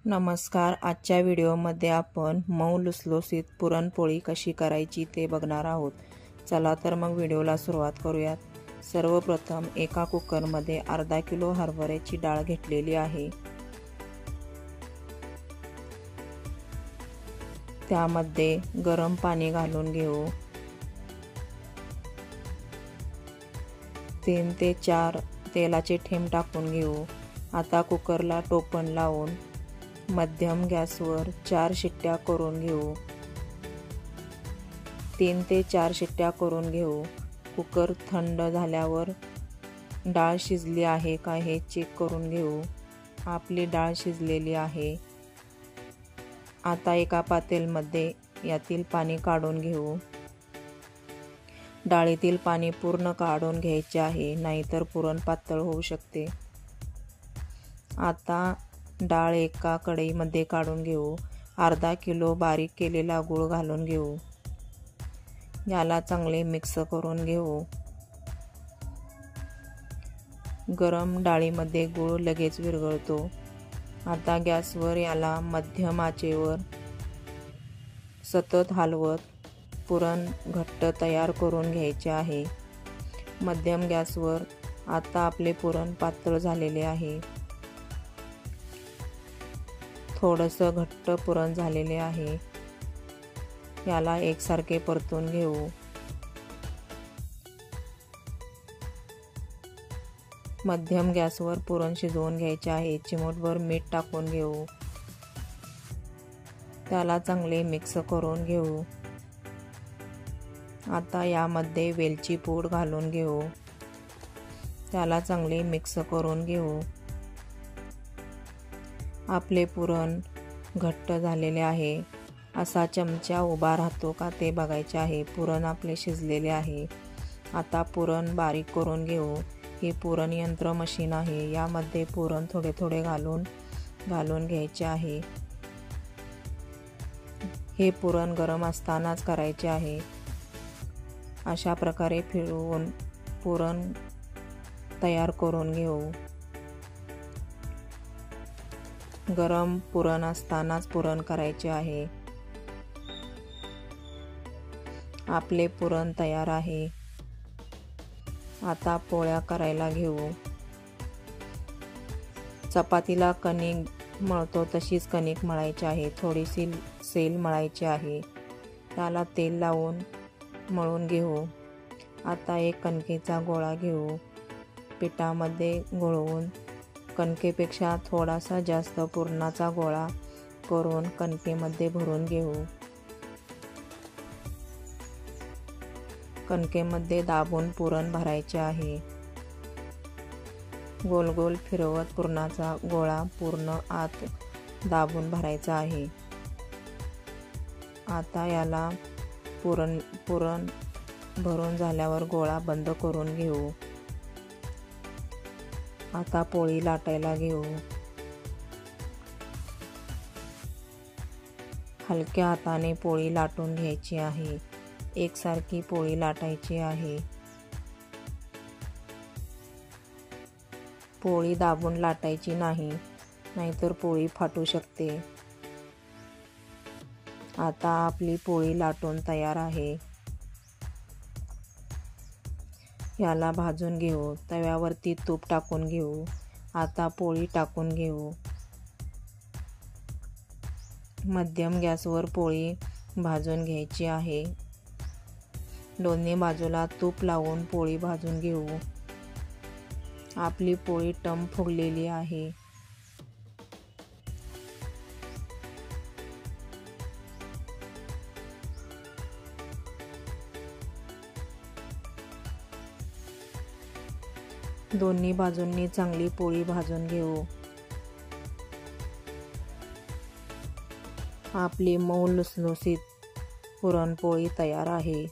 नमस्कार. आजच्या व्हिडिओमध्ये आपण मऊ लुसलुसीत पुरणपोळी कशी करायची ते बघणार आहोत. चला तर मग व्हिडिओला सुरुवात करूयात. सर्वप्रथम एका कुकरमध्ये अर्धा किलो हरभऱ्याची डाळ घेतलेली आहे. त्यामध्ये गरम पाणी घालून घेऊ. 3 ते 4 तेलाचे थेंब टाकून घेऊ. आता कुकरला टोपण लावून मध्यम गॅसवर 4 शिट्ट्या करून घेऊ. 3 ते 4 शिट्ट्या करून घेऊ. कुकर थंड झाल्यावर डाळ शिजली आहे का हे चेक करून घेऊ. आपली डाळ शिजलेली आहे. आता एका पातेल्यामध्ये यातील पाणी काढून घेऊ. डाळीतील पाणी पूर्ण काढून घ्यायचे आहे, नाहीतर पुरण पातळ होऊ शकते. आता डाळ एका कढईमध्ये काढून घेऊ. अर्धा किलो बारीक केलेला गूळ घालून घेऊ. याला चांगले मिक्स करून घेऊ. गरम डाळीमध्ये गूळ लगेच विरघळतो. आता गॅसवर याला मध्यम आचेवर सतत हलवत पुरण घट्ट तयार करून घ्यायचे आहे. मध्यम गॅसवर आता आपले पुरण पातळ झालेले आहे. थोडंसं घट्ट पुरण झालेले आहे. याला एकसारखे परतून घेऊ. मध्यम गॅसवर पुरण शिजवून घ्यायचे आहे. चिमूटभर मीठ टाकून घेऊ. त्याला चांगले मिक्स करून घेऊ. आता यामध्ये वेलची पूड घालून घेऊ. त्याला चांगले मिक्स करून घेऊ. आपले पुरण घट्ट झालेले आहे. असा चमचा उभा राहतो का ते बघायचे आहे. पुरण आपले शिजलेले आहे. आता पुरण बारीक करून घेऊ. हे पुरण यंत्र मशीन आहे. यामध्ये पुरण थोडे थोडे घालून घ्यायचे आहे. हे पुरण गरम असतानाच करायचे आहे. अशा प्रकारे फिरवून पुरण तयार करून घेऊ. गरम पुरण असतानाच पुरण करायचे आहे. आपले पुरण तयार आहे. आता पोळ्या करायला घेऊ. चपातीला कणिक मळतो तशीच कणिक मळायची आहे. थोडीशी सेल मळायची आहे. त्याला तेल लावून मळून घेऊ. आता एक कणकेचा गोळा घेऊ. पिठामध्ये घोळवून कणकेपेक्षा थोडासा जास्त पुरणाचा गोळा करून कणकेमध्ये भरून घेऊ. कणकेमध्ये दाबून पुरण भरायचे आहे. गोल गोल फिरवत पुरणाचा गोळा पूर्ण आत दाबून भरायचा आहे. आता याला पुरण भरून झाल्यावर गोळा बंद करून घेऊ. आता पोळी लाटायला घेऊ. हलक्या हाताने पोळी लाटून घ्यायची आहे. एकसारखी पोळी लाटायची आहे. पोळी दाबून लाटायची नाही, नाहीतर पोळी फाटू शकते. आता आपली पोळी लाटून तयार आहे. याला भाजून घेऊ. तव्यावरती तूप टाकून घेऊ. आता पोळी टाकून घेऊ. मध्यम गॅसवर पोळी भाजून घ्यायची आहे. दोन्ही बाजूला तूप लावून पोळी भाजून घेऊ. आपली पोळी टम फुगलेली आहे. दोन्ही बाजूंनी चांगली पोळी भाजून घेऊ. आपली मऊ लुसलुसीत पुरणपोळी तयार आहे.